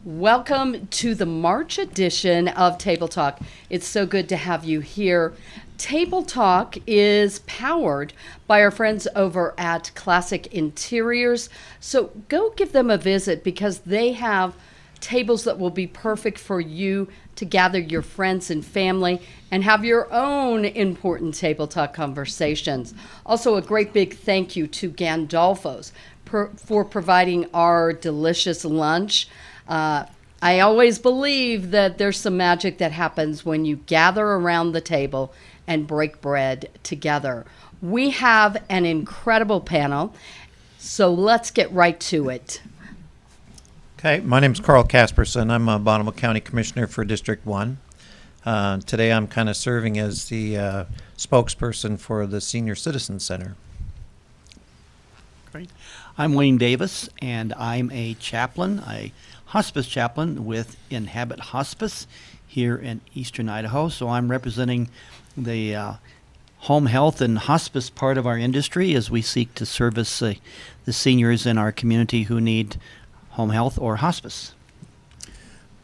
Welcome to the March edition of Table Talk. It's so good to have you here. Table Talk is powered by our friends over at Classic Interiors. So go give them a visit because they have tables that will be perfect for you to gather your friends and family and have your own important Table Talk conversations. Also, a great big thank you to Gandolfo's for providing our delicious lunch. I always believe that there's some magic that happens when you gather around the table and break bread together. We have an incredible panel, so let's get right to it. Okay, my name is Karl Casperson. I'm a Bonneville County Commissioner for District 1. Today I'm kind of serving as the spokesperson for the Senior Citizen Center. Great. I'm Wayne Davis, and I'm a chaplain, a hospice chaplain with Enhabit Hospice here in eastern Idaho. So I'm representing the home health and hospice part of our industry as we seek to service the seniors in our community who need home health or hospice.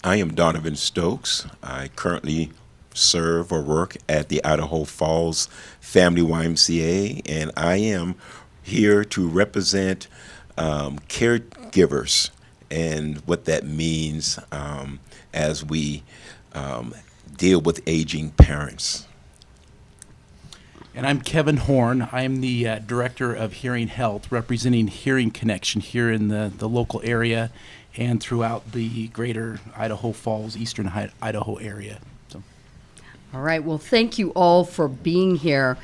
I am Donovan Stokes. I currently serve or work at the Idaho Falls Family YMCA, and I am here to represent caregivers and what that means as we deal with aging parents. And I'm Kevin Horne. I'm the Director of Hearing Health, representing Hearing Connection here in the local area and throughout the greater Idaho Falls, eastern Idaho area. So. All right, well, thank you all for being here.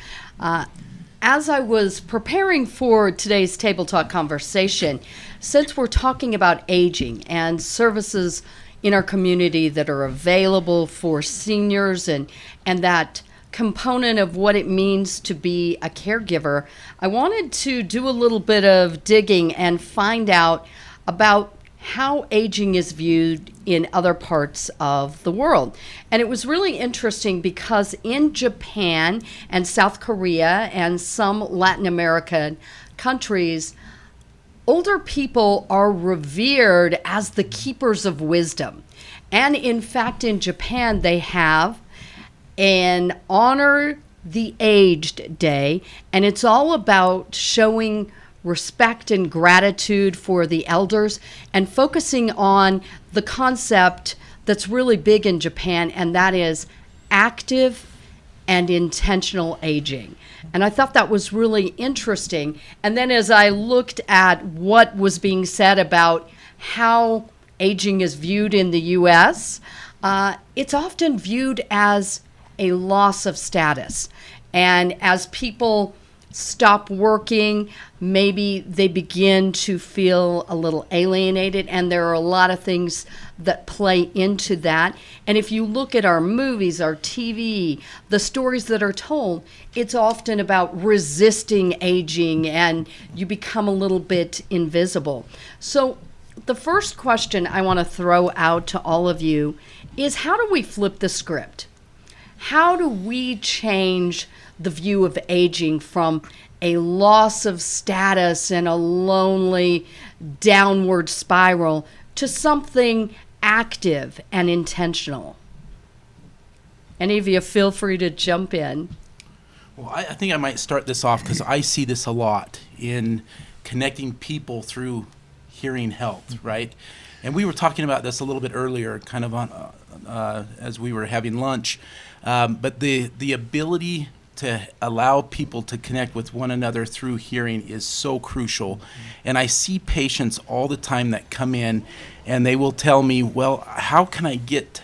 As I was preparing for today's Table Talk conversation, since we're talking about aging and services in our community that are available for seniors and that component of what it means to be a caregiver, I wanted to do a little bit of digging and find out about how aging is viewed in other parts of the world. And it was really interesting because in Japan and South Korea and some Latin American countries, older people are revered as the keepers of wisdom. And in fact, in Japan, they have an Honor the Aged Day, and it's all about showing respect and gratitude for the elders and focusing on the concept that's really big in Japan, and that is active and intentional aging. And I thought that was really interesting. And then as I looked at what was being said about how aging is viewed in the U.S., it's often viewed as a loss of status. And as people stop working, maybe they begin to feel a little alienated, and there are a lot of things that play into that. And if you look at our movies, our TV, the stories that are told, it's often about resisting aging and you become a little bit invisible. So the first question I want to throw out to all of you is, how do we flip the script? How do we change the view of aging from a loss of status and a lonely downward spiral to something active and intentional? Any of you, feel free to jump in. Well, I think I might start this off because I see this a lot in connecting people through hearing health, right? And we were talking about this a little bit earlier, kind of on as we were having lunch. But the ability to allow people to connect with one another through hearing is so crucial. And I see patients all the time that come in and they will tell me, well, how can I get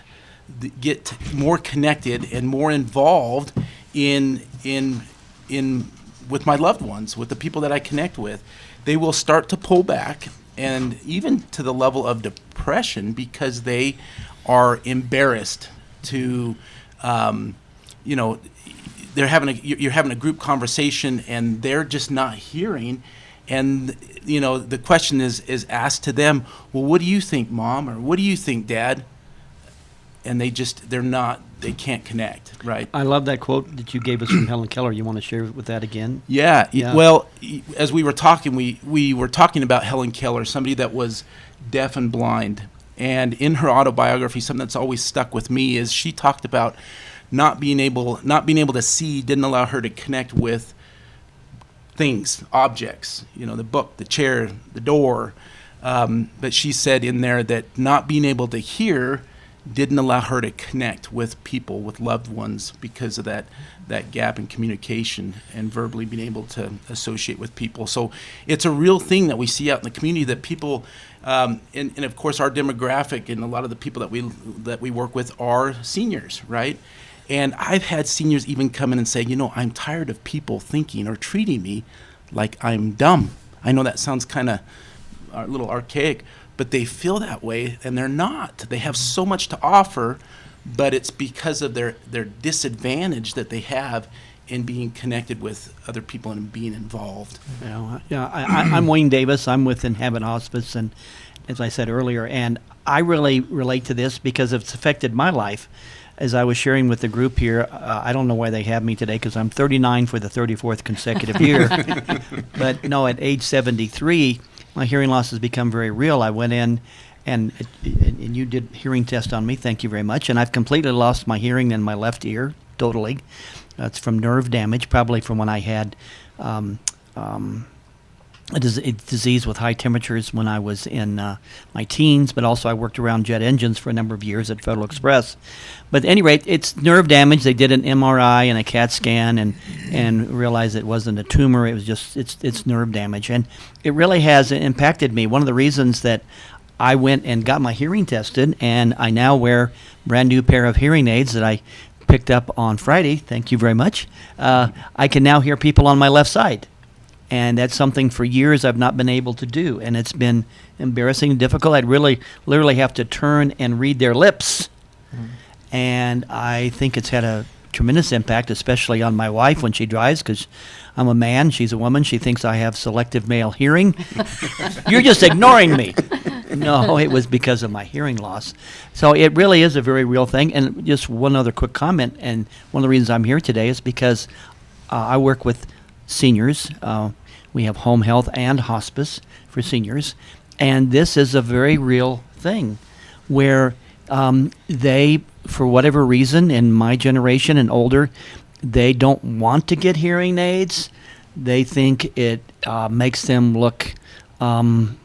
more connected and more involved in with my loved ones, with the people that I connect with? They will start to pull back, and even to the level of depression, because they are embarrassed to you're having a group conversation and they're just not hearing, and the question is asked to them, well, what do you think, Mom, or what do you think, Dad? And they can't connect, right? I love that quote that you gave us from Helen Keller. You want to share with that again? Yeah. Well, as we were talking, we were talking about Helen Keller, somebody that was deaf and blind, And in her autobiography, something that's always stuck with me is she talked about not being able to see didn't allow her to connect with things, objects, the book, the chair, the door. But she said in there that not being able to hear didn't allow her to connect with people, with loved ones, because of that gap in communication and verbally being able to associate with people. So it's a real thing that we see out in the community, that people, and of course our demographic and a lot of the people that we work with are seniors, right? And I've had seniors even come in and say, I'm tired of people thinking or treating me like I'm dumb. I know that sounds kind of a little archaic, but they feel that way, and they're not. They have so much to offer, but it's because of their disadvantage that they have in being connected with other people and being involved. I'm Wayne Davis. I'm with Enhabit Hospice, and as I said earlier, and I really relate to this because it's affected my life. As I was sharing with the group here, I don't know why they have me today because I'm 39 for the 34th consecutive year. But no, at age 73, my hearing loss has become very real. I went in and you did hearing test on me. Thank you very much. And I've completely lost my hearing in my left ear, totally. It's from nerve damage, probably from when I had a disease with high temperatures when I was in my teens, but also I worked around jet engines for a number of years at Federal Express. But at any rate, it's nerve damage. They did an MRI and a CAT scan and realized it wasn't a tumor. It was just it's nerve damage, and it really has impacted me. One of the reasons that I went and got my hearing tested, and I now wear a brand new pair of hearing aids that I picked up on Friday. Thank you very much. I can now hear people on my left side. And that's something for years I've not been able to do. And it's been embarrassing and difficult. I'd really literally have to turn and read their lips. Mm-hmm. And I think it's had a tremendous impact, especially on my wife when she drives, because I'm a man, she's a woman. She thinks I have selective male hearing. You're just ignoring me. No, it was because of my hearing loss. So it really is a very real thing. And just one other quick comment, and one of the reasons I'm here today is because I work with seniors. We have home health and hospice for seniors, and this is a very real thing where they, for whatever reason, in my generation and older, they don't want to get hearing aids. They think it makes them look, the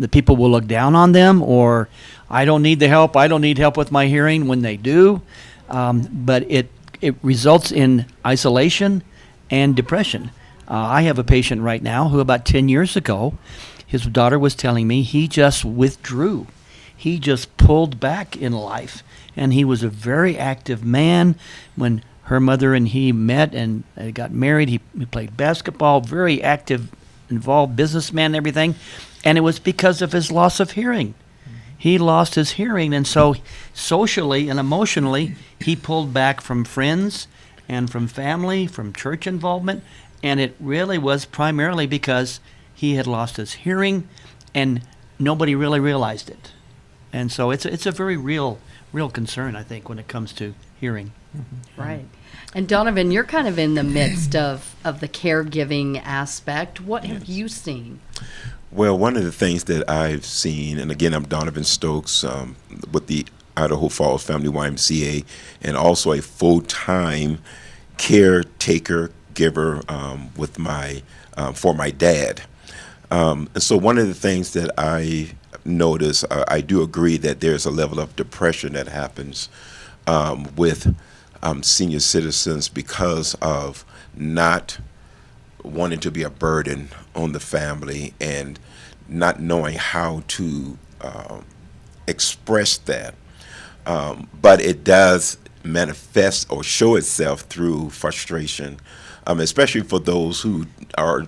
people will look down on them, or I don't need the help, I don't need help with my hearing, when they do. But it results in isolation and depression. I have a patient right now who about 10 years ago, his daughter was telling me he just withdrew. He just pulled back in life. And he was a very active man. When her mother and he met and got married, he played basketball, very active, involved businessman and everything. And it was because of his loss of hearing. He lost his hearing, and so socially and emotionally, he pulled back from friends and from family, from church involvement, and it really was primarily because he had lost his hearing, and nobody really realized it. And so it's a very real concern, I think, when it comes to hearing. Mm-hmm. Right. And Donovan, you're kind of in the midst of the caregiving aspect. What have you seen? Well, one of the things that I've seen, and again, I'm Donovan Stokes with the Idaho Falls Family YMCA, and also a full-time caretaker giver with for my dad. And so one of the things that I notice, I do agree that there's a level of depression that happens with senior citizens because of not wanting to be a burden on the family and not knowing how to express that. But it does manifest or show itself through frustration, especially for those who are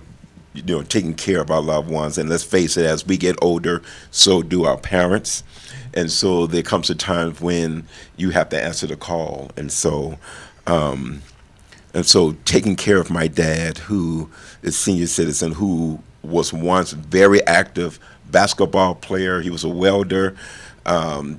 taking care of our loved ones. And let's face it, as we get older, so do our parents. And so there comes a time when you have to answer the call. And so taking care of my dad, who is senior citizen, who was once very active basketball player, he was a welder,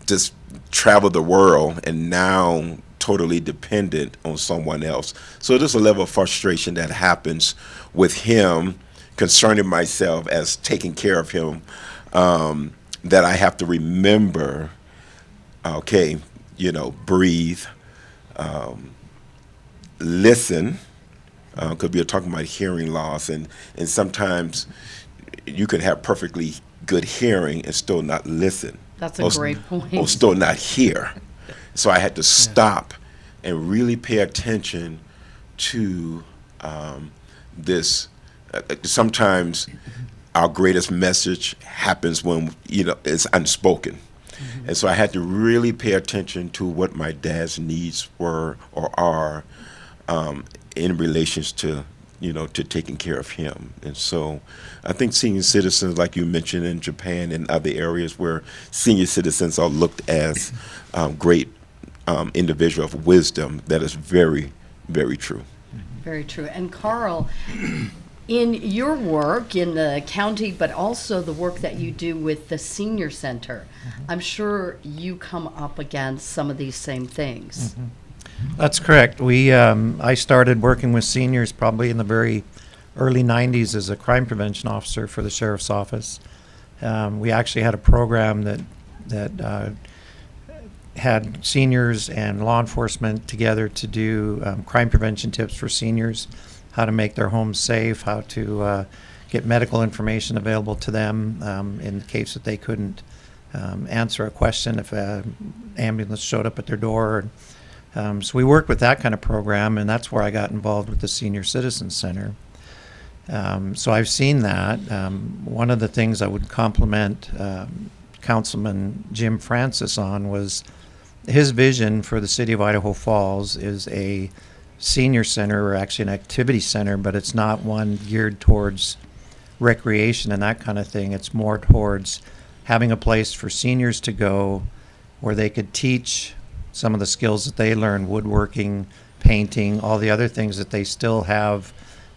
just traveled the world, and now totally dependent on someone else. So there's a level of frustration that happens with him concerning myself as taking care of him, that I have to remember, okay, breathe, listen, because we are talking about hearing loss, and sometimes you can have perfectly good hearing and still not listen. That's a great point. Or still not hear. So I had to stop and really pay attention to this. Sometimes our greatest message happens when it's unspoken. And so I had to really pay attention to what my dad's needs were or are in relations to to taking care of him. And so I think senior citizens, like you mentioned in Japan and other areas where senior citizens are looked as great individual of wisdom, that is very, very true. Very true. And Karl, in your work in the county, but also the work that you do with the senior center, I'm sure you come up against some of these same things. That's correct. I started working with seniors probably in the very early 90s as a crime prevention officer for the sheriff's office. We actually had a program that had seniors and law enforcement together to do crime prevention tips for seniors, how to make their homes safe, how to get medical information available to them in the case that they couldn't answer a question if an ambulance showed up at their door. So we worked with that kind of program, and that's where I got involved with the Senior Citizens Center. So I've seen that. One of the things I would compliment Councilman Jim Francis on was his vision for the city of Idaho Falls is a senior center, or actually an activity center, but it's not one geared towards recreation and that kind of thing. It's more towards having a place for seniors to go where they could teach some of the skills that they learn, woodworking, painting, all the other things that they still have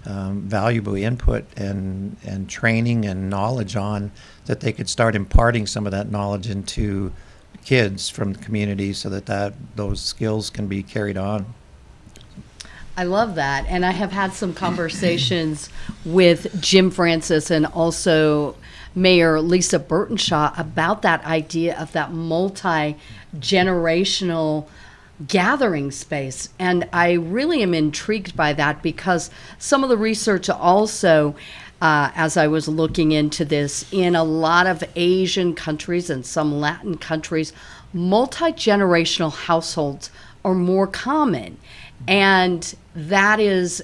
valuable input and training and knowledge on, that they could start imparting some of that knowledge into kids from the community so that those skills can be carried on. I love that. And I have had some conversations with Jim Francis and also Mayor Lisa Burtonshaw about that idea of that multi-generational gathering space. And I really am intrigued by that because some of the research also, as I was looking into this, in a lot of Asian countries and some Latin countries, multi-generational households are more common. And that is,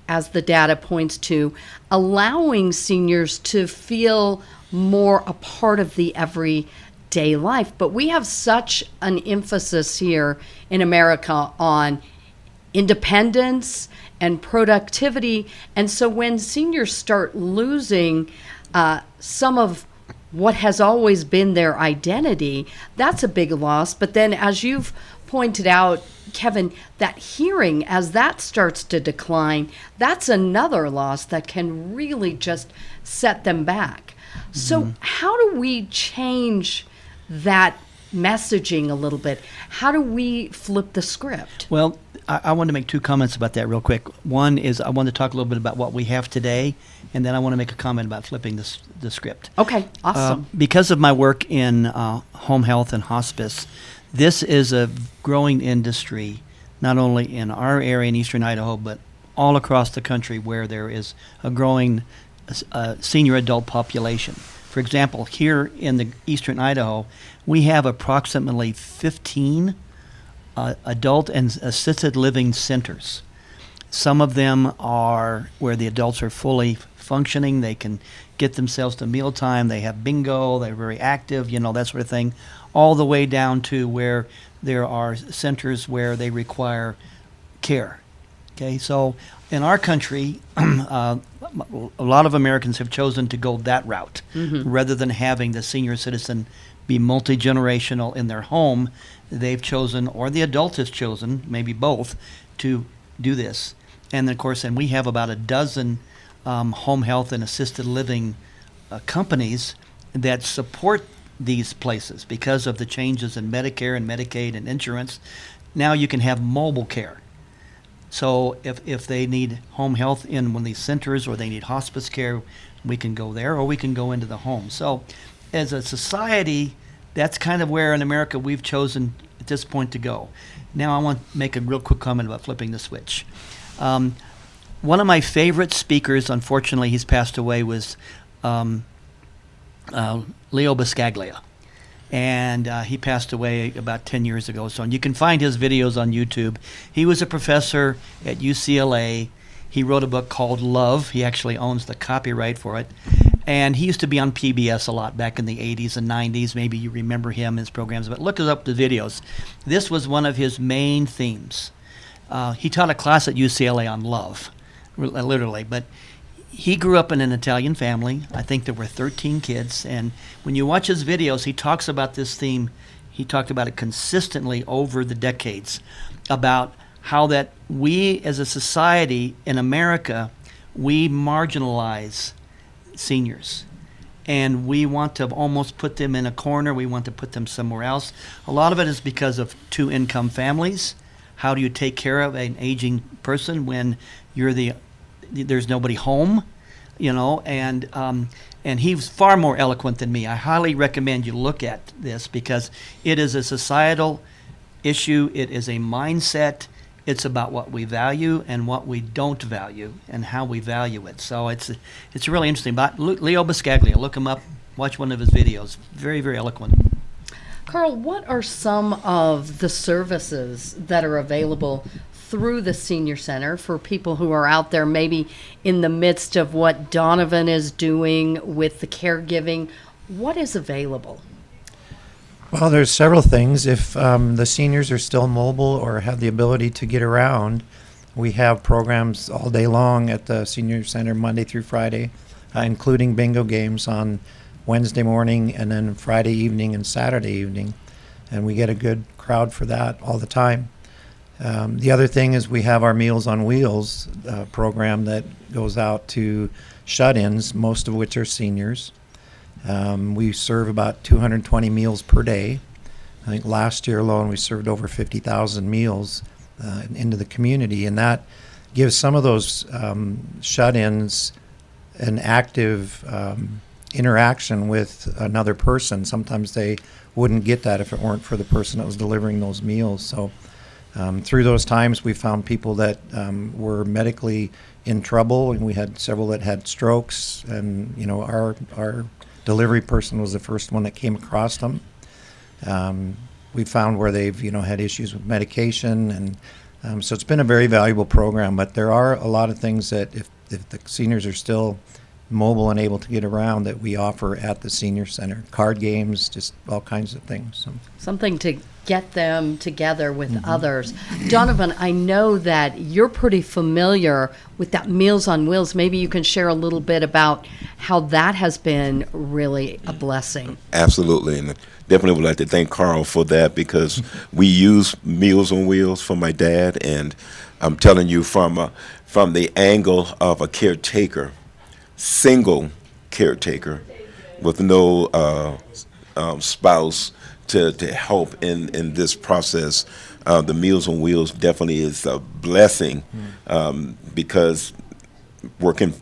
as the data points to, allowing seniors to feel more a part of the everyday life. But we have such an emphasis here in America on independence and productivity. And so when seniors start losing some of what has always been their identity, that's a big loss. But then, as you've pointed out, Kevin, that hearing, as that starts to decline, that's another loss that can really just set them back. So how do we change that messaging a little bit? How do we flip the script? Well, I want to make two comments about that real quick. One is I want to talk a little bit about what we have today, and then I want to make a comment about flipping the script. Okay, awesome. Because of my work in home health and hospice, this is a growing industry, not only in our area in eastern Idaho, but all across the country where there is a growing senior adult population. For example, here in the eastern Idaho, we have approximately 15 adult and assisted living centers. Some of them are where the adults are fully functioning. They can get themselves to mealtime. They have bingo. They're very active, that sort of thing, all the way down to where there are centers where they require care. Okay, so in our country, a lot of Americans have chosen to go that route rather than having the senior citizen be multi-generational in their home. They've chosen, or the adult has chosen, maybe both, to do this. And then, of course, we have about a dozen home health and assisted living companies that support these places because of the changes in Medicare and Medicaid and insurance. Now you can have mobile care. So if they need home health in one of these centers or they need hospice care, we can go there or we can go into the home. So as a society, that's kind of where in America we've chosen at this point to go. Now I want to make a real quick comment about flipping the switch. One of my favorite speakers, unfortunately he's passed away, was Leo Buscaglia. And he passed away about 10 years ago. So and you can find his videos on YouTube. He was a professor at UCLA. He wrote a book called Love. He actually owns the copyright for it. And he used to be on PBS a lot back in the 80s and 90s. Maybe you remember him, his programs. But look up the videos. This was one of his main themes. He taught a class at UCLA on love, literally. But he grew up in an Italian family. I think there were 13 kids. And when you watch his videos, he talks about this theme. He talked about it consistently over the decades, about how that we as a society in America, we marginalize seniors. And we want to almost put them in a corner. We want to put them somewhere else. A lot of it is because of two-income families. How do you take care of an aging person when there's nobody home, and he's far more eloquent than me. I highly recommend you look at this because it is a societal issue. It is a mindset. It's about what we value and what we don't value and how we value it. So it's really interesting. But Leo Buscaglia, look him up, watch one of his videos. Very, very eloquent. Karl, what are some of the services that are available through the senior center for people who are out there maybe in the midst of what Donovan is doing with the caregiving? What is available? Well, there's several things. If the seniors are still mobile or have the ability to get around, we have programs all day long at the senior center Monday through Friday, including bingo games on Wednesday morning and then Friday evening and Saturday evening. And we get a good crowd for that all the time. The other thing is we have our Meals on Wheels program that goes out to shut-ins, most of which are seniors. We serve about 220 meals per day. I think last year alone we served over 50,000 meals into the community, and that gives some of those shut-ins an active interaction with another person. Sometimes they wouldn't get that if it weren't for the person that was delivering those meals. So through those times, we found people that were medically in trouble, and we had several that had strokes, and our delivery person was the first one that came across them. We found where they've had issues with medication, and so it's been a very valuable program. But there are a lot of things that if the seniors are still mobile and able to get around, that we offer at the senior center. Card games, just all kinds of things. So. Something to get them together with others. Donovan, I know that you're pretty familiar with that Meals on Wheels. Maybe you can share a little bit about how that has been really a blessing. Absolutely, and definitely would like to thank Karl for that, because we use Meals on Wheels for my dad, and I'm telling you from the angle of a caretaker, single caretaker with no spouse to help in this process. The Meals on Wheels definitely is a blessing, because working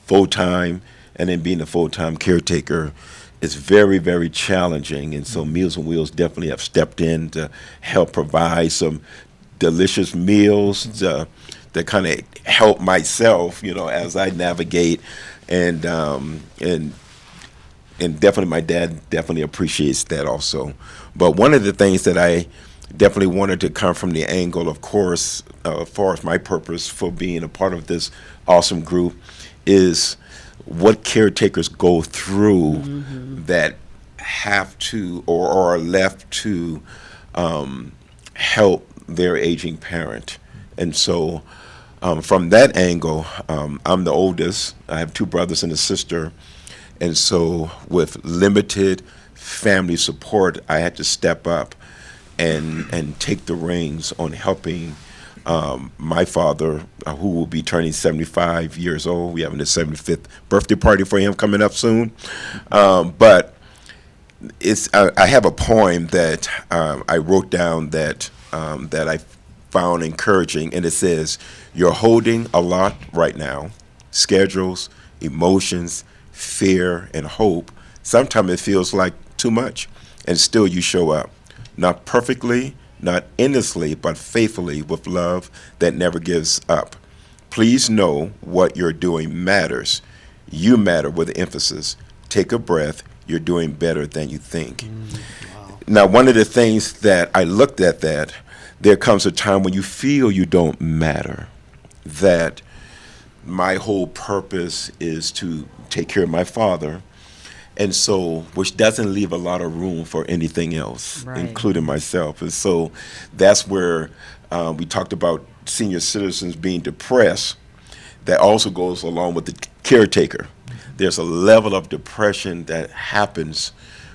full-time and then being a full-time caretaker is very, very challenging. And so Meals on Wheels definitely have stepped in to help provide some delicious meals to kind of help myself, as I navigate. And definitely my dad definitely appreciates that also. But one of the things that I definitely wanted to come from the angle, of course, as far as my purpose for being a part of this awesome group, is what caretakers go through that have to or are left to help their aging parent. And so from that angle, I'm the oldest. I have two brothers and a sister. And so with limited family support, I had to step up and take the reins on helping my father, who will be turning 75 years old. We're having the 75th birthday party for him coming up soon. But I have a poem that I wrote down that I found encouraging, and it says, "You're holding a lot right now: schedules, emotions, fear, and hope Sometimes it feels like too much, and still you show up. Not perfectly, not endlessly, but faithfully with love that never gives up. Please know what you're doing matters. You matter with emphasis. Take a breath. You're doing better than you think. Wow. Now, one of the things that I looked at that, there comes a time when you feel you don't matter, that my whole purpose is to take care of my father, and so, which doesn't leave a lot of room for anything else, Right. including myself. And so that's where we talked about senior citizens being depressed. That also goes along with the caretaker. There's a level of depression that happens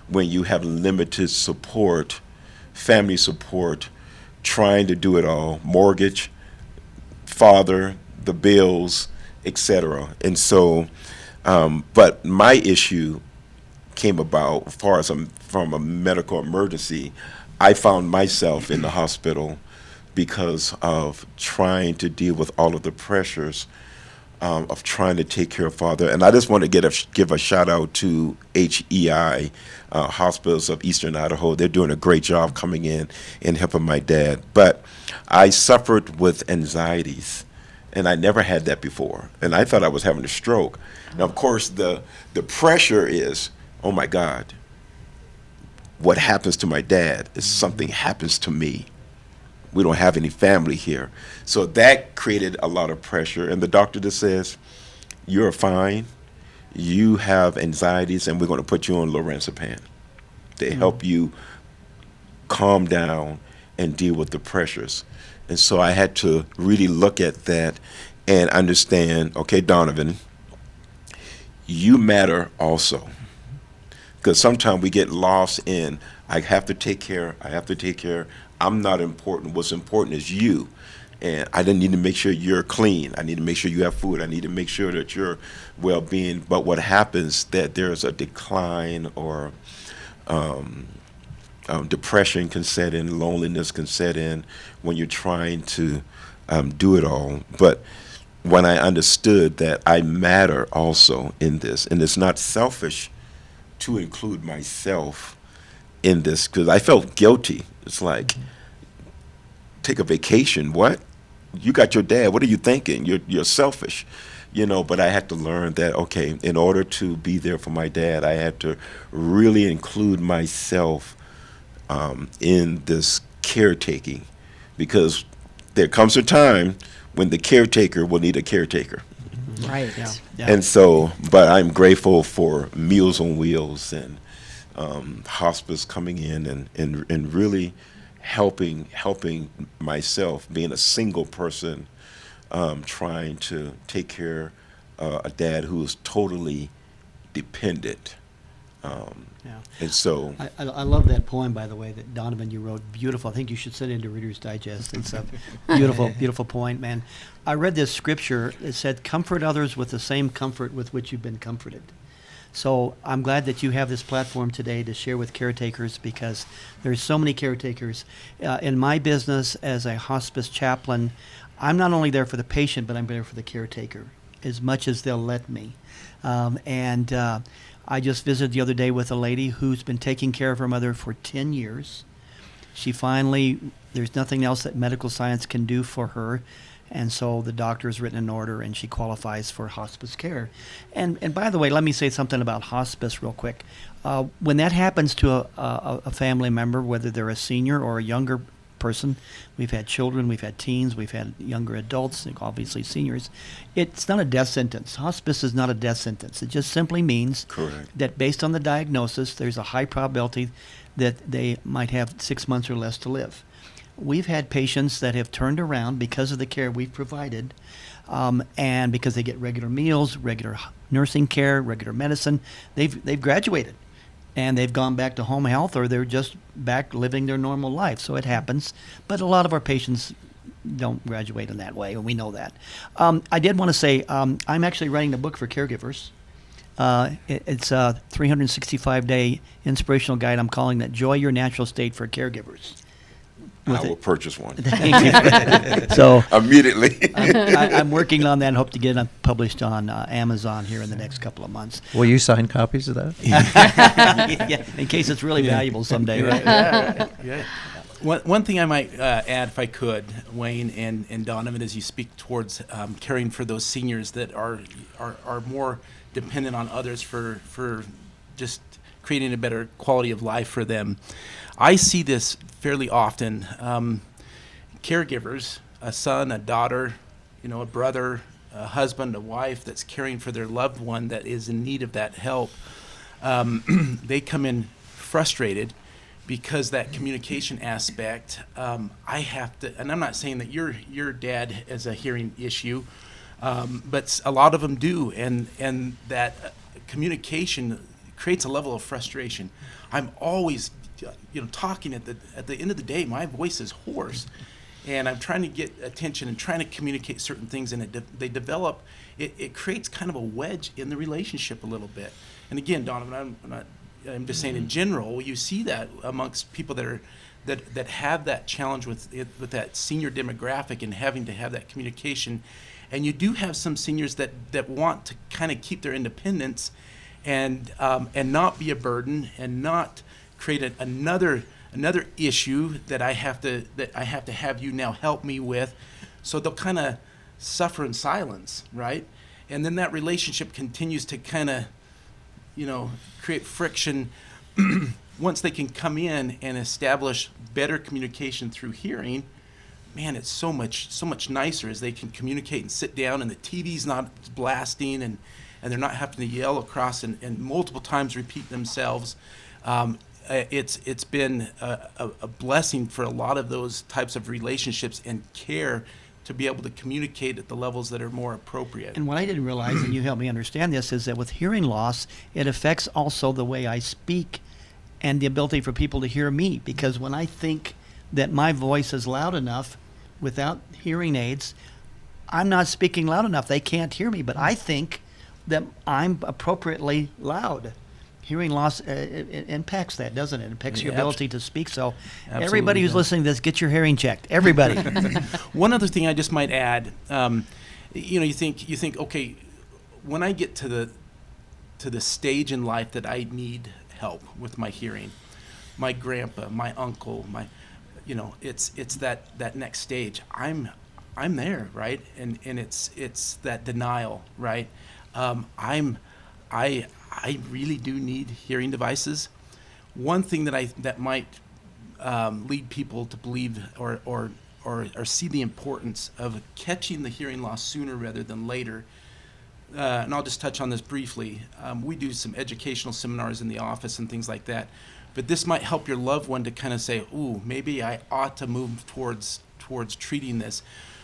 when you have limited support, family support, trying to do it all, mortgage, father, the bills, etc. And so, but my issue came about as far as from a medical emergency. I found myself in the hospital because of trying to deal with all of the pressures of trying to take care of father. And I just want to give a shout out to HEI, Hospice of Eastern Idaho. They're doing a great job coming in and helping my dad. But I suffered with anxieties, and I never had that before. And I thought I was having a stroke. Now, of course, the pressure is, oh my God, what happens to my dad is something happens to me. We don't have any family here. So that created a lot of pressure. And the doctor just says, you're fine. You have anxieties, and we're going to put you on lorazepam to help you calm down and deal with the pressures. And so I had to really look at that and understand, okay, Donovan, you matter also. Because sometimes we get lost in, I have to take care. I'm not important. What's important is you. And I didn't need to make sure you're clean. I need to make sure you have food. I need to make sure that you're well-being. But what happens that there's a decline, or depression can set in, loneliness can set in when you're trying to do it all. But when I understood that I matter also in this, and it's not selfish to include myself in this, because I felt guilty. It's like, take a vacation. What? You got your dad. What are you thinking? You're selfish, But I had to learn that, okay, in order to be there for my dad, I had to really include myself in this caretaking, because there comes a time when the caretaker will need a caretaker. Right. Yeah. And so, but I'm grateful for Meals on Wheels and Hospice coming in and really helping myself, being a single person, trying to take care of a dad who is totally dependent. Yeah. And so, I love that poem, by the way, that Donovan, you wrote. Beautiful. I think you should send it into Reader's Digest. It's a beautiful, beautiful point, man. I read this scripture. It said, comfort others with the same comfort with which you've been comforted. So I'm glad that you have this platform today to share with caretakers, because there's so many caretakers. In my business as a hospice chaplain, I'm not only there for the patient, but I'm there for the caretaker as much as they'll let me. I just visited the other day with a lady who's been taking care of her mother for 10 years. She finally, there's nothing else that medical science can do for her. And so the doctor has written an order, and she qualifies for hospice care. And by the way, let me say something about hospice real quick. When that happens to a family member, whether they're a senior or a younger person, we've had children, we've had teens, we've had younger adults, obviously seniors. It's not a death sentence. Hospice is not a death sentence. It just simply means correct. that based on the diagnosis, there's a high probability that they might have 6 months or less to live. We've had patients that have turned around because of the care we've provided, and because they get regular meals, regular nursing care, regular medicine. They've graduated, and they've gone back to home health, or they're just back living their normal life. So it happens. But a lot of our patients don't graduate in that way, and we know that. I did want to say I'm actually writing a book for caregivers. It's a 365-day inspirational guide. I'm calling it Joy Your Natural State for Caregivers. I will purchase one So immediately. I'm working on that and hope to get it published on Amazon here in the next couple of months. Will you sign copies of that? Yeah, in case it's really valuable someday, right? Yeah. One thing I might add, if I could, Wayne and Donovan, as you speak towards caring for those seniors that are more dependent on others for just creating a better quality of life for them. I see this fairly often. Caregivers, a son, a daughter, a brother, a husband, a wife that's caring for their loved one that is in need of that help, they come in frustrated because that communication aspect, I have to, and I'm not saying that your dad has a hearing issue, but a lot of them do, and that communication creates a level of frustration. I'm always, talking at the end of the day, my voice is hoarse, and I'm trying to get attention and trying to communicate certain things, and they develop. It creates kind of a wedge in the relationship a little bit. And again, Donovan, I'm just saying in general, you see that amongst people that have that challenge with that senior demographic and having to have that communication. And you do have some seniors that want to kind of keep their independence and not be a burden and not create another issue that I have to have you now help me with. So they'll kind of suffer in silence, right? And then that relationship continues to kind of create friction. Once they can come in and establish better communication through hearing, man, it's so much nicer as they can communicate and sit down and the TV's not blasting and they're not having to yell across and multiple times repeat themselves. It's been a blessing for a lot of those types of relationships and care to be able to communicate at the levels that are more appropriate. And what I didn't realize, and you helped me understand this, is that with hearing loss, it affects also the way I speak and the ability for people to hear me. Because when I think that my voice is loud enough without hearing aids, I'm not speaking loud enough. They can't hear me, but I think that I'm appropriately loud. Hearing loss it impacts that, doesn't it? It impacts your ability to speak. So everybody who's listening to this, get your hearing checked. Everybody. One other thing I just might add, you think, okay, when I get to the stage in life that I need help with my hearing, my grandpa, my uncle, it's that next stage. I'm there, right? And it's that denial, right? I really do need hearing devices. One thing that might lead people to believe or see the importance of catching the hearing loss sooner rather than later, and I'll just touch on this briefly. We do some educational seminars in the office and things like that, but this might help your loved one to kind of say, ooh, maybe I ought to move towards treating this.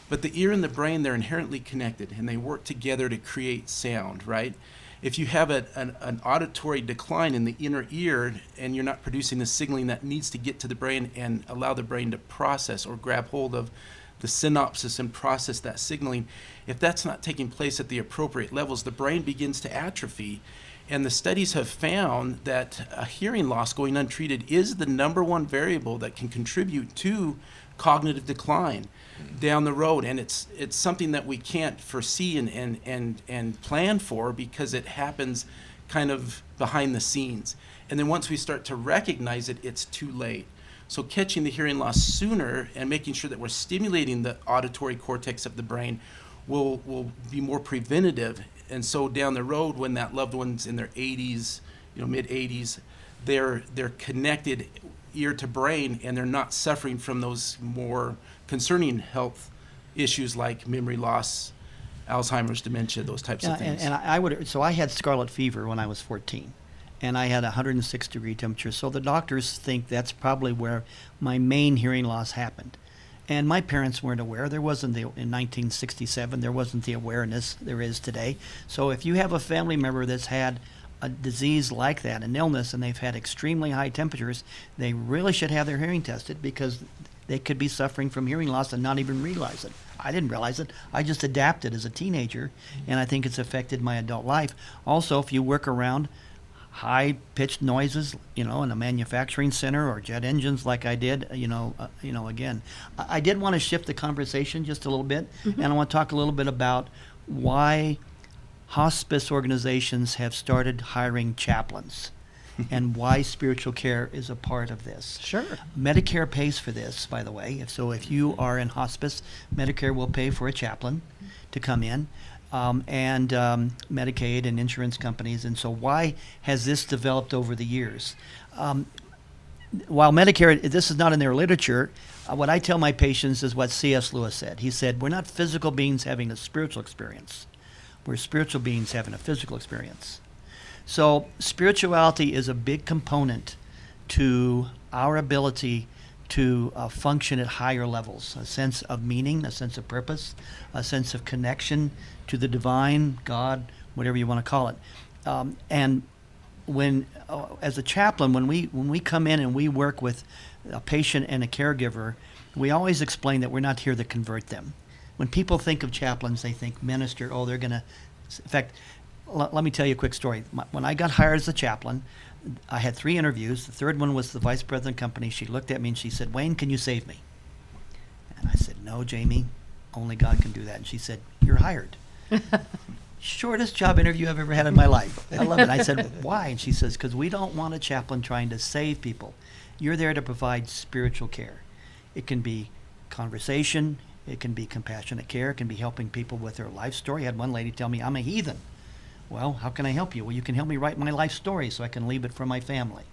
But the ear and the brain, they're inherently connected, and they work together to create sound, right? If you have an auditory decline in the inner ear and you're not producing the signaling that needs to get to the brain and allow the brain to process or grab hold of the synapses and process that signaling, if that's not taking place at the appropriate levels, the brain begins to atrophy. And the studies have found that a hearing loss going untreated is the number one variable that can contribute to cognitive decline down the road, and it's something that we can't foresee and plan for because it happens kind of behind the scenes. And then once we start to recognize it, it's too late. So catching the hearing loss sooner and making sure that we're stimulating the auditory cortex of the brain will be more preventative. And so down the road, when that loved one's in their 80s, mid 80s, they're connected ear to brain, and they're not suffering from those more concerning health issues like memory loss, Alzheimer's, dementia, those types of things. And I had scarlet fever when I was 14, and I had a 106-degree temperature. So the doctors think that's probably where my main hearing loss happened. And my parents weren't aware. There wasn't in 1967, there wasn't the awareness there is today. So if you have a family member that's had a disease like that, an illness, and they've had extremely high temperatures, they really should have their hearing tested because they could be suffering from hearing loss and not even realize it. I didn't realize it. I just adapted as a teenager, and I think it's affected my adult life. Also, if you work around high-pitched noises, in a manufacturing center or jet engines like I did, again. I did want to shift the conversation just a little bit, and I want to talk a little bit about why hospice organizations have started hiring chaplains and why spiritual care is a part of this. Sure. Medicare pays for this, by the way. If you are in hospice, Medicare will pay for a chaplain to come in. And Medicaid and insurance companies. And so why has this developed over the years? While Medicare, this is not in their literature, what I tell my patients is what C.S. Lewis said. He said, we're not physical beings having a spiritual experience. We're spiritual beings having a physical experience. So spirituality is a big component to our ability to function at higher levels, a sense of meaning, a sense of purpose, a sense of connection to the divine, God, whatever you want to call it. And when, as a chaplain, when we come in and we work with a patient and a caregiver, we always explain that we're not here to convert them. When people think of chaplains, they think minister, they're going to... In fact, let me tell you a quick story. When I got hired as a chaplain, I had 3 interviews. The third one was the vice president of the company. She looked at me and she said, Wayne, can you save me? And I said, no, Jamie, only God can do that. And she said, you're hired. Shortest job interview I've ever had in my life. I love it. I said, why? And she says, because we don't want a chaplain trying to save people. You're there to provide spiritual care. It can be conversation. It can be compassionate care. It can be helping people with their life story. I had one lady tell me, I'm a heathen. Well, how can I help you? Well, you can help me write my life story so I can leave it for my family.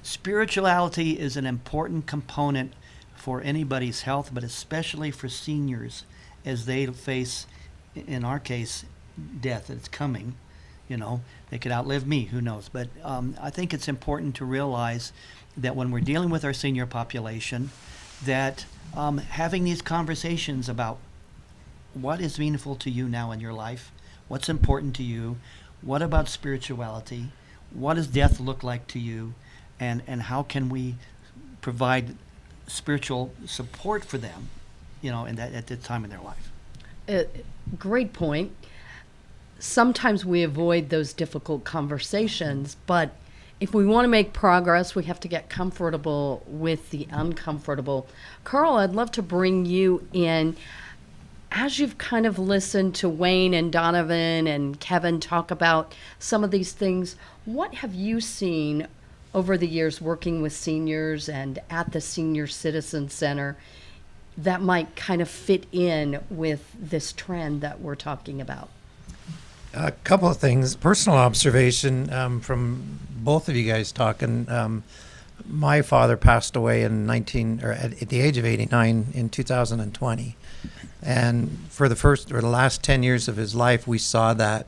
Spirituality is an important component for anybody's health, but especially for seniors as they face, in our case, death. It's coming. They could outlive me, who knows. But I think it's important to realize that when we're dealing with our senior population, that having these conversations about what is meaningful to you now in your life, what's important to you, what about spirituality, what does death look like to you, and how can we provide spiritual support for them, at that time in their life. Great point. Sometimes we avoid those difficult conversations, but if we want to make progress, we have to get comfortable with the uncomfortable. Karl, I'd love to bring you in. As you've kind of listened to Wayne and Donovan and Kevin talk about some of these things, what have you seen over the years working with seniors and at the Senior Citizen Center that might kind of fit in with this trend that we're talking about? A couple of things. Personal observation from both of you guys talking. My father passed away at the age of 89 in 2020. And for the last 10 years of his life, we saw that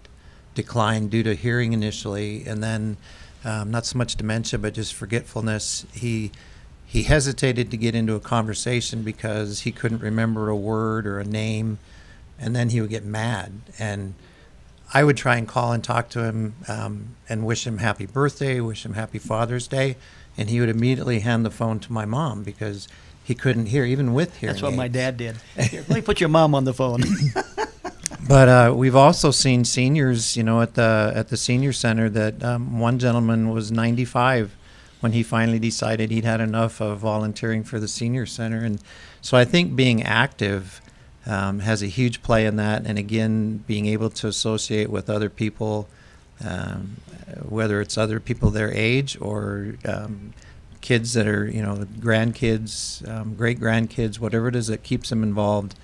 decline due to hearing initially, and then not so much dementia, but just forgetfulness. He hesitated to get into a conversation because he couldn't remember a word or a name, and then he would get mad. And I would try and call and talk to him and wish him happy birthday, wish him happy Father's Day, and he would immediately hand the phone to my mom because he couldn't hear, even with hearing That's what aids. my dad did. Here, let me put your mom on the phone. But we've also seen seniors, at the senior center that one gentleman was 95 when he finally decided he'd had enough of volunteering for the senior center. And so I think being active has a huge play in that. And again, being able to associate with other people, whether it's other people their age or kids that are, grandkids, great-grandkids, whatever it is that keeps them involved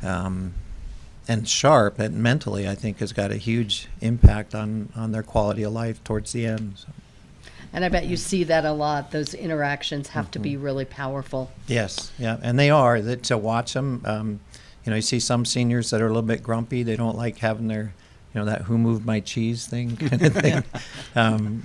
and sharp and mentally, I think, has got a huge impact on their quality of life towards the end. So. And I bet you see that a lot. Those interactions have to be really powerful. Yes, yeah, and they are. To watch them, you see some seniors that are a little bit grumpy. They don't like having their that who moved my cheese thing kind of thing.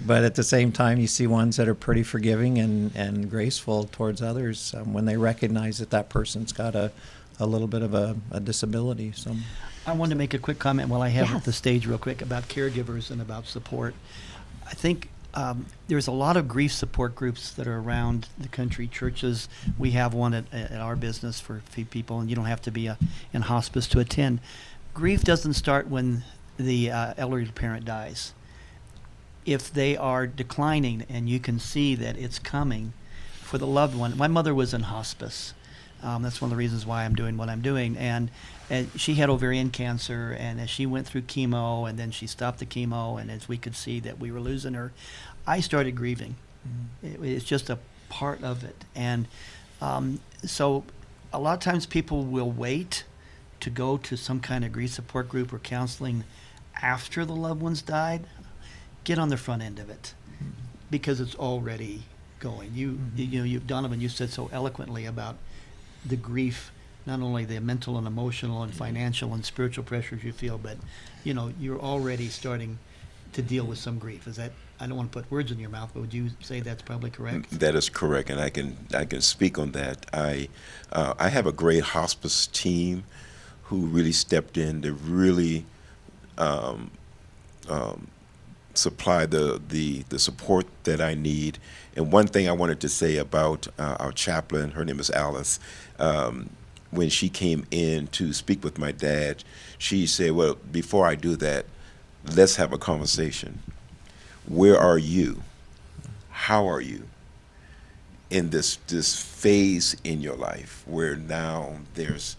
But at the same time, you see ones that are pretty forgiving and graceful towards others when they recognize that person's got a little bit of a disability. So I wanted to make a quick comment while I have the stage real quick about caregivers and about support. I think there's a lot of grief support groups that are around the country. Churches, we have one at our business for people, and you don't have to be in hospice to attend. Grief doesn't start when the elderly parent dies. if they are declining and you can see that it's coming for the loved one. My mother was in hospice. That's one of the reasons why I'm doing what I'm doing. And she had ovarian cancer, and as she went through chemo, and then she stopped the chemo, and as we could see that we were losing her, I started grieving. It's just a part of it. And so a lot of times people will wait to go to some kind of grief support group or counseling after the loved one's died. Get on the front end of it, because it's already going. Donovan, you said so eloquently about the grief, not only the mental and emotional and financial and spiritual pressures you feel, but you're already starting to deal with some grief. Is that, I don't want to put words in your mouth, but would you say that's probably correct? That is correct, and I can speak on that. I have a great hospice team who really stepped in to really supply the support that I need. And one thing I wanted to say about our chaplain, her name is Alice. When she came in to speak with my dad, she said, well, before I do that, let's have a conversation. Where are you? How are you in this phase in your life where now there's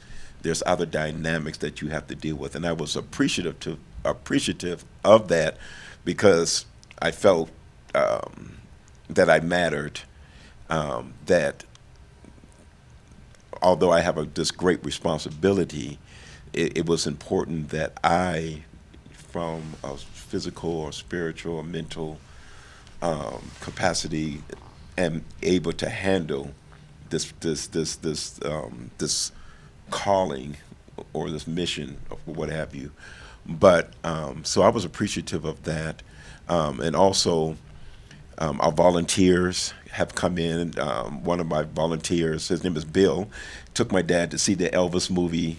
other dynamics that you have to deal with? And I was appreciative of that, because I felt that I mattered, that although I have this great responsibility, it was important that I, from a physical or spiritual or mental capacity, am able to handle this calling or this mission or what have you. But so I was appreciative of that, and also our volunteers have come in. One of my volunteers, his name is Bill, took my dad to see the Elvis movie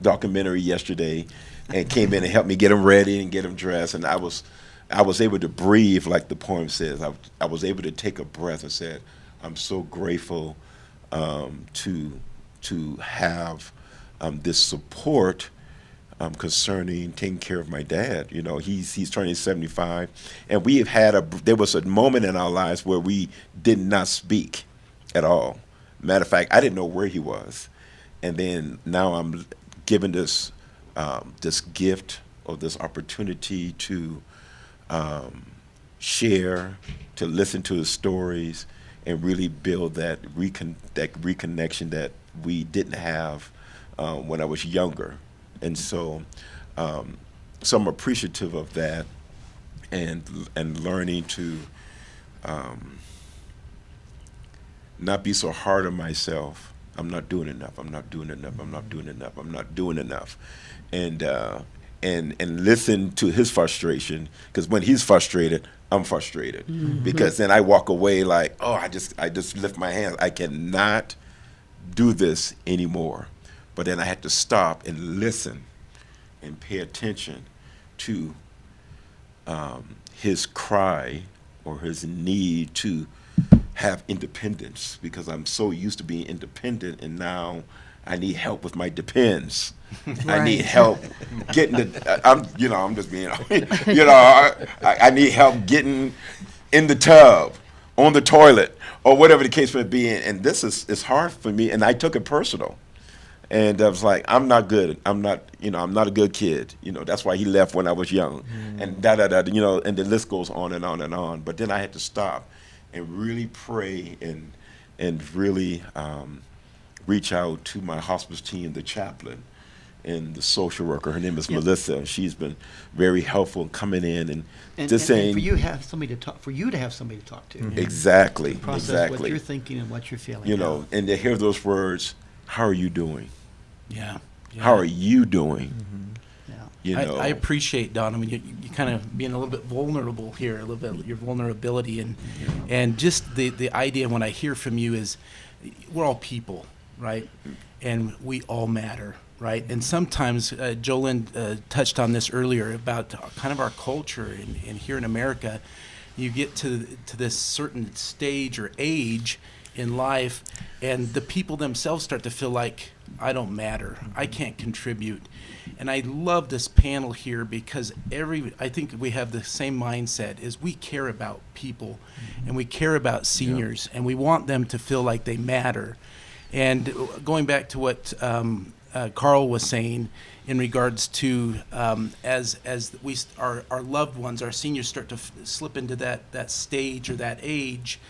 documentary yesterday, and came in and helped me get him ready and get him dressed. And I was able to breathe, like the poem says. I was able to take a breath and said, I'm so grateful to have this support concerning taking care of my dad. He's turning 75, and we have there was a moment in our lives where we did not speak at all. Matter of fact, I didn't know where he was, and then now I'm given this gift or this opportunity to share, to listen to his stories, and really build that reconnection that we didn't have when I was younger. And so I'm appreciative of that, and learning to not be so hard on myself. I'm not doing enough. I'm not doing enough. I'm not doing enough. I'm not doing enough. And listen to his frustration, because when he's frustrated, I'm frustrated. Mm-hmm. Because then I walk away like, oh, I just lift my hands. I cannot do this anymore. But then I had to stop and listen and pay attention to his cry or his need to have independence, because I'm so used to being independent, and now I need help with my depends. Right. I need help getting I'm just being, I need help getting in the tub, on the toilet, or whatever the case may be. And this is hard for me, and I took it personal. And I was like, I'm not good. I'm not a good kid. That's why he left when I was young. And and the list goes on and on and on. But then I had to stop and really pray and really reach out to my hospice team, the chaplain and the social worker. Her name is Melissa. She's been very helpful coming in and just saying. And for you to have somebody to talk to. Mm-hmm. Exactly. Process what you're thinking and what you're feeling. And to hear those words, how are you doing? Yeah. How are you doing? Mm-hmm. I appreciate, Donovan, you kind of being a little bit vulnerable here, a little bit your vulnerability, and just the idea when I hear from you is we're all people, right? And we all matter, right? And sometimes Jolyn touched on this earlier about kind of our culture, and here in America, you get to this certain stage or age in life, and the people themselves start to feel like I don't matter. I can't contribute. And I love this panel here because I think we have the same mindset, is we care about people and we care about seniors and we want them to feel like they matter. And going back to what Karl was saying in regards to as our loved ones, our seniors start to slip into that stage or that age,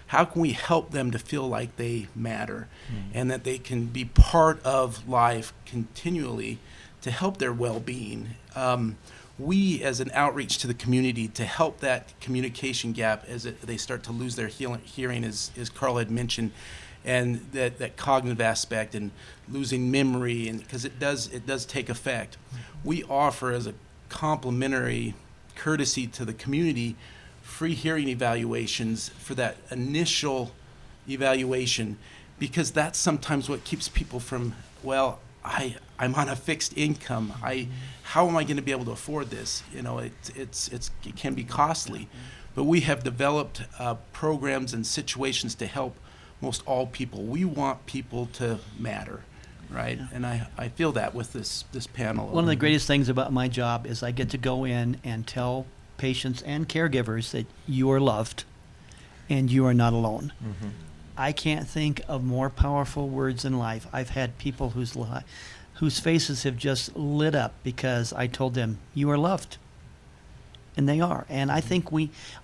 how can we help them to feel like they matter and that they can be part of life continually to help their well-being? We, as an outreach to the community, to help that communication gap as they start to lose their hearing, as Karl had mentioned, and that cognitive aspect and losing memory, and because it does take effect. We offer, as a complimentary courtesy to the community, free hearing evaluations for that initial evaluation, because that's sometimes what keeps people from, well, I'm on a fixed income. How am I going to be able to afford this? You know, it can be costly, but we have developed programs and situations to help most all people. We want people to matter, right? Yeah. And I feel that with this panel. One of the greatest things about my job is I get to go in and tell patients and caregivers that you are loved and you are not alone. Mm-hmm. I can't think of more powerful words in life. I've had people whose faces have just lit up because I told them, you are loved. And they are. And I think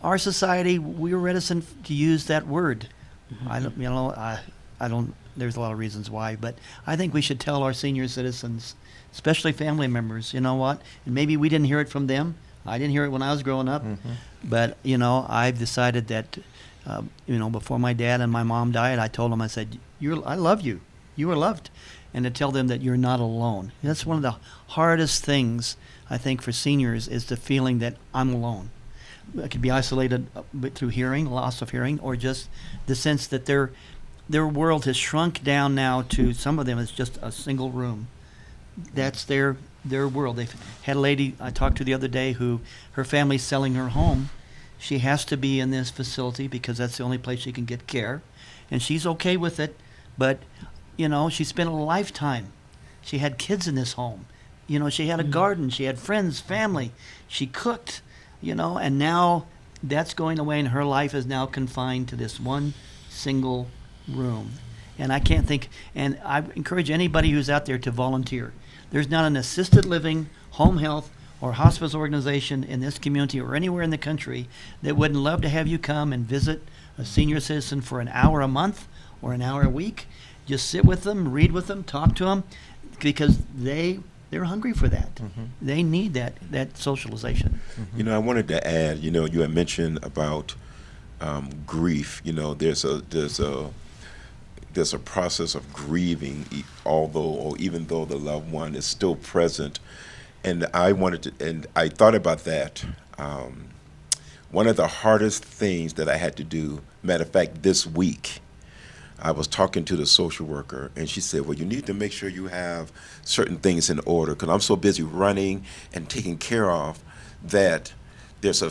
our society, we're reticent to use that word. Mm-hmm. I don't, there's a lot of reasons why, but I think we should tell our senior citizens, especially family members, you know what? And maybe we didn't hear it from them. I didn't hear it when I was growing up, but, I've decided that, before my dad and my mom died, I told them, I said, I love you. You are loved. And to tell them that you're not alone. That's one of the hardest things, I think, for seniors, is the feeling that I'm alone. It could be isolated through hearing, loss of hearing, or just the sense that their world has shrunk down now to, some of them, it's just a single room. That's their world. They've had a lady I talked to the other day who her family's selling her home. She has to be in this facility because that's the only place she can get care, and she's okay with it. But she spent a lifetime. She had kids in this home. She had a garden. She had friends, family. She cooked. And now that's going away, and her life is now confined to this one single room. And I can't think, and I encourage anybody who's out there to volunteer. There's not an assisted living, home health, or hospice organization in this community or anywhere in the country that wouldn't love to have you come and visit a senior citizen for an hour a month or an hour a week. Just sit with them, read with them, talk to them, because they're hungry for that. Mm-hmm. They need that socialization. Mm-hmm. I wanted to add, you had mentioned about grief. There's a process of grieving, even though the loved one is still present. And I thought about that. One of the hardest things that I had to do, matter of fact, this week, I was talking to the social worker, and she said, well, you need to make sure you have certain things in order, because I'm so busy running and taking care of that there's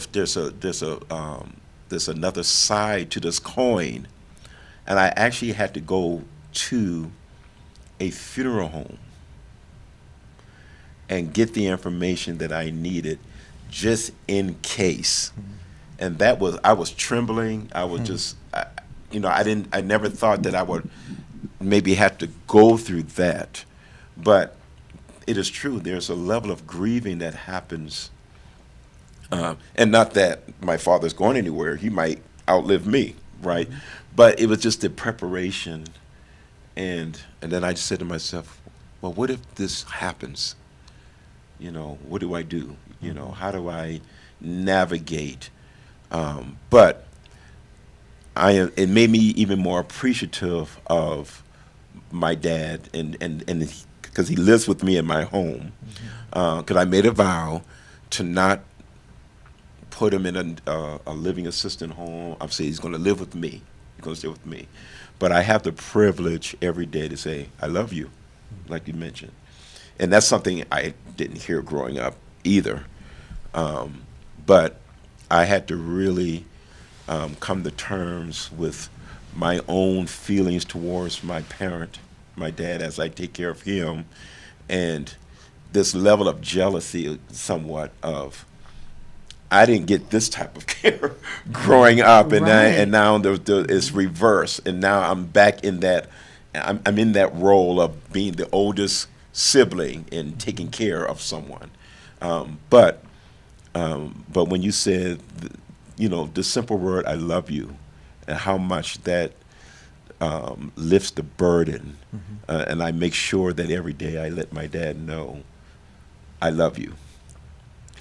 another side to this coin. And I actually had to go to a funeral home and get the information that I needed just in case. And I was trembling. I was just, I never thought that I would maybe have to go through that. But it is true, there's a level of grieving that happens. And not that my father's going anywhere. He might outlive me, right? Mm-hmm. But it was just the preparation. And then I just said to myself, well, what if this happens? What do I do? How do I navigate? But it made me even more appreciative of my dad, and because he lives with me in my home. Because I made a vow to not put him in a living assistant home. I'm saying he's going to live with me. He's going to stay with me. But I have the privilege every day to say, I love you, like you mentioned. And that's something I didn't hear growing up either. But I had to really come to terms with my own feelings towards my parent my dad as I take care of him, and this level of jealousy, somewhat of, I didn't get this type of care growing up, and now it's reverse, and now I'm back in that. I'm in that role of being the oldest sibling and taking care of someone. But when you said, the simple word "I love you," and how much that lifts the burden, and I make sure that every day I let my dad know, I love you.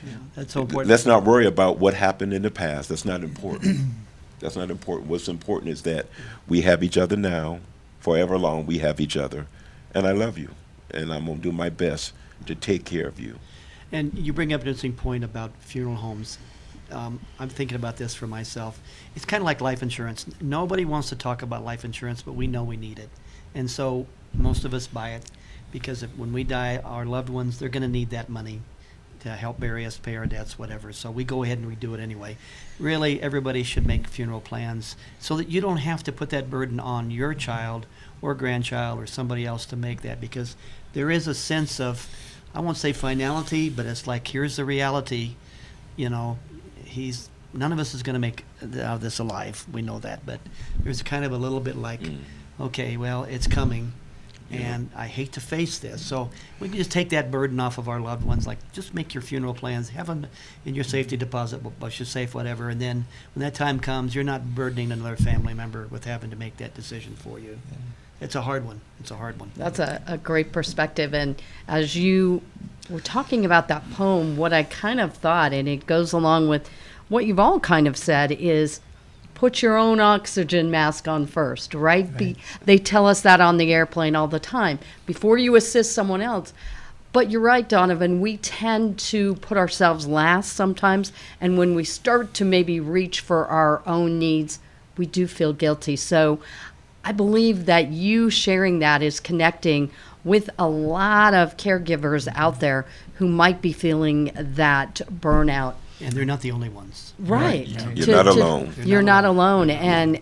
Yeah, that's so important. Let's not worry about what happened in the past. That's not important. That's not important. What's important is that we have each other now. Forever long, we have each other. And I love you. And I'm going to do my best to take care of you. And you bring up an interesting point about funeral homes. I'm thinking about this for myself. It's kind of like life insurance. Nobody wants to talk about life insurance, but we know we need it. And so most of us buy it because when we die, our loved ones, they're going to need that money to help bury us, pay our debts, whatever. So we go ahead and we do it anyway. Really, everybody should make funeral plans so that you don't have to put that burden on your child or grandchild or somebody else to make that, because there is a sense of, I won't say finality, but it's like, here's the reality. None of us is going to make out of this alive. We know that, but there's kind of a little bit like, okay, well, it's coming. And I hate to face this. So we can just take that burden off of our loved ones. Like, just make your funeral plans, have them in your safety deposit box, your safe, whatever. And then when that time comes, you're not burdening another family member with having to make that decision for you. Yeah. It's a hard one. That's a great perspective. And as you were talking about that poem, what I kind of thought, and it goes along with what you've all kind of said, is put your own oxygen mask on first, right? They tell us that on the airplane all the time, before you assist someone else. But you're right, Donovan, we tend to put ourselves last sometimes, and when we start to maybe reach for our own needs, we do feel guilty. So I believe that you sharing that is connecting with a lot of caregivers out there who might be feeling that burnout. And they're not the only ones. Right. You're not alone. You're not alone. And,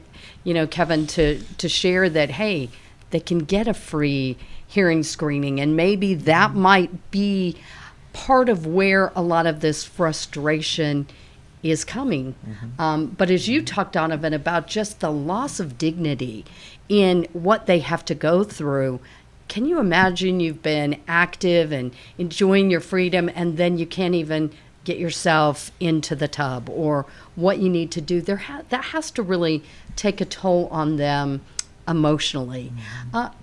Kevin, to share that, hey, they can get a free hearing screening, and maybe that might be part of where a lot of this frustration is coming. But as you talked, Donovan, about just the loss of dignity in what they have to go through, can you imagine you've been active and enjoying your freedom, and then you can't even get yourself into the tub, or what you need to do? That has to really take a toll on them emotionally.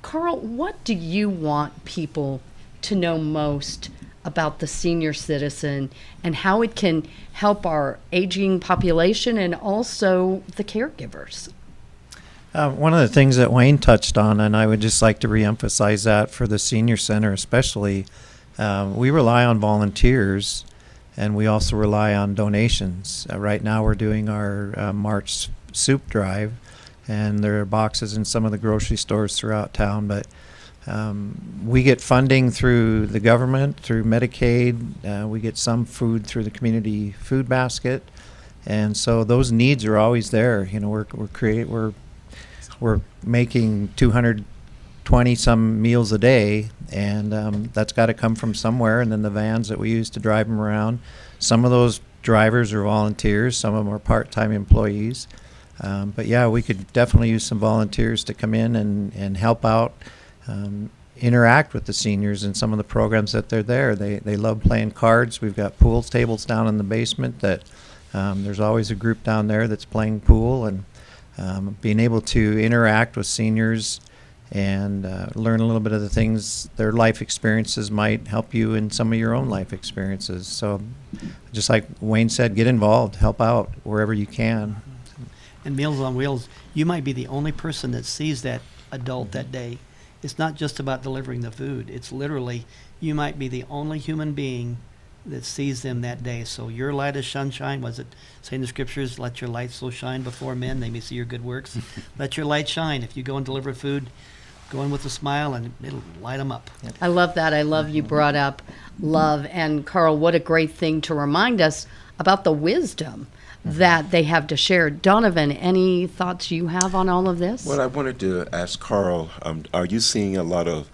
Karl, what do you want people to know most about the senior citizen and how it can help our aging population and also the caregivers? One of the things that Wayne touched on, and I would just like to reemphasize that for the senior center especially, we rely on volunteers. And we also rely on donations. Right now we're doing our March soup drive, and there are boxes in some of the grocery stores throughout town. But we get funding through the government, through Medicaid. We get some food through the community food basket. And so those needs are always there. We're making 220 some meals a day, and that's got to come from somewhere. And then the vans that we use to drive them around, some of those drivers are volunteers, some of them are part-time employees. But yeah, we could definitely use some volunteers to come in and help out, interact with the seniors in some of the programs that they're there. They love playing cards. We've got pool tables down in the basement that there's always a group down there that's playing pool, and being able to interact with seniors and learn a little bit of the things, their life experiences might help you in some of your own life experiences. So just like Wayne said, get involved, help out wherever you can. And Meals on Wheels, you might be the only person that sees that adult that day. It's not just about delivering the food. It's literally, you might be the only human being that sees them that day. So your light is sunshine. Was it say in the scriptures, let your light so shine before men, they may see your good works? Let your light shine. If you go and deliver food, go in with a smile and it'll light them up. I love that. I love you brought up love. And Karl, what a great thing to remind us about the wisdom that they have to share. Donovan, any thoughts you have on all of this? Well, I wanted to ask Karl, are you seeing a lot of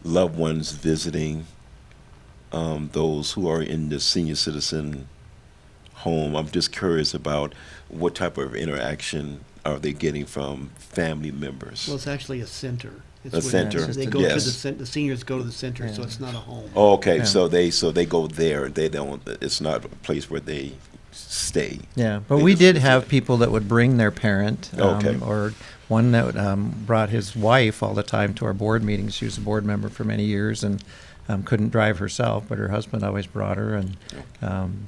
loved ones visiting those who are in the senior citizen home? I'm just curious about what type of interaction are they getting from family members? Well, it's actually a center. It's A where center, They go yes. to the seniors go to the center, so it's not a home. Oh, okay, Yeah. so they go there. They don't. It's not a place where they stay. Yeah, but They we just did visit. have people that would bring their parent, Okay. or one that brought his wife all the time to our board meetings. She was a board member for many years and couldn't drive herself, but her husband always brought her. And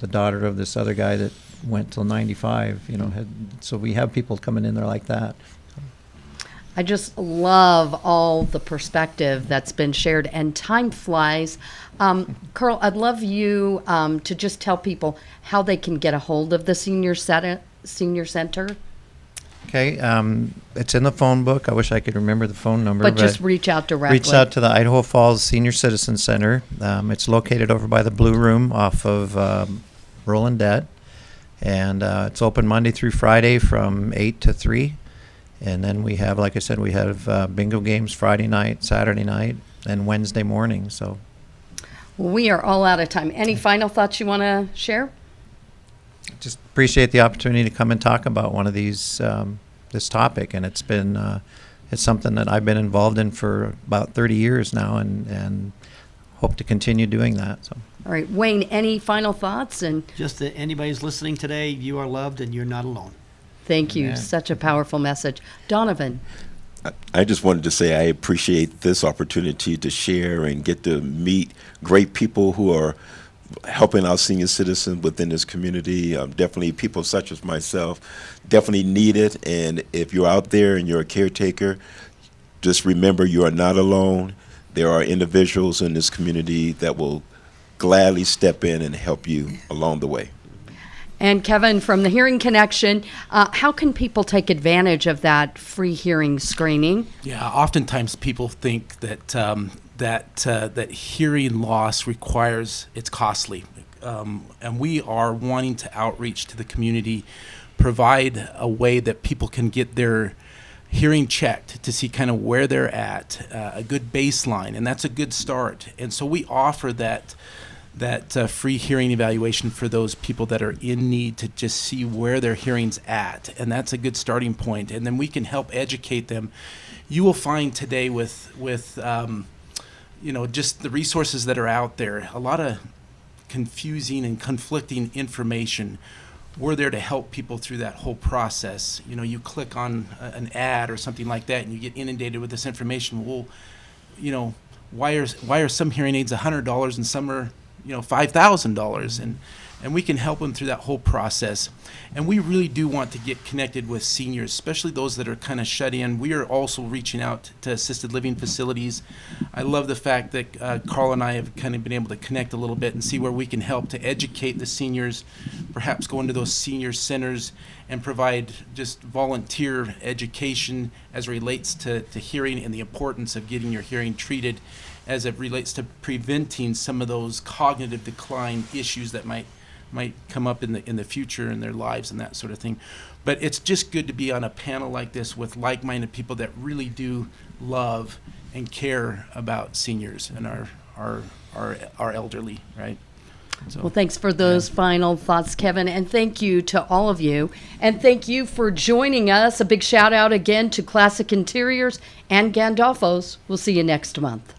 the daughter of this other guy that went till 95, so we have people coming in there like that. I just love all the perspective that's been shared, and time flies. Karl, I'd love you to just tell people how they can get a hold of the senior center, Okay, it's in the phone book. I wish I could remember the phone number. but just reach out directly. Reach out to the Idaho Falls Senior Citizen Center. It's located over by the Blue Room off of Rolandette, and it's open Monday through Friday from 8 to 3. And then we have, like I said, we have bingo games Friday night, Saturday night, and Wednesday morning. So We are all out of time. Any final thoughts you want to share? just appreciate the opportunity to come and talk about one of these, this topic. And it's been, it's something that I've been involved in for about 30 years now, and hope to continue doing that. So. All right, Wayne, any final thoughts? And Just that anybody's listening today, you are loved and you're not alone. thank you. Yeah. Such a powerful message. Donovan. I just wanted to say I appreciate this opportunity to share and get to meet great people who are helping our senior citizens within this community. Definitely people such as myself definitely need it. And if you're out there and you're a caretaker, just remember you are not alone. There are individuals in this community that will gladly step in and help you along the way. And Kevin, from the Hearing Connection, how can people take advantage of that free hearing screening? Yeah, oftentimes people think that that hearing loss requires it's costly, and we are wanting to outreach to the community, provide a way that people can get their hearing checked to see kind of where they're at, a good baseline, and that's a good start. And so we offer that free hearing evaluation for those people that are in need to just see where their hearing's at, and that's a good starting point. And then we can help educate them. You will find today with just the resources that are out there, a lot of confusing and conflicting information. We're there to help people through that whole process. You click on an ad or something like that, and you get inundated with this information. Well, why are some hearing aids $100 and some are $5,000, and we can help them through that whole process. And we really do want to get connected with seniors, especially those that are kind of shut in. We are also reaching out to assisted living facilities. I love the fact that Karl and I have kind of been able to connect a little bit and see where we can help to educate the seniors, perhaps go into those senior centers and provide just volunteer education as it relates to hearing and the importance of getting your hearing treated as it relates to preventing some of those cognitive decline issues that might come up in the future in their lives and that sort of thing. But it's just good to be on a panel like this with like-minded people that really do love and care about seniors and our elderly, right? So, Well, thanks for those final thoughts, Kevin, and thank you to all of you. And thank you for joining us. A big shout out again to Classic Interiors and Gandolfo's. We'll see you next month.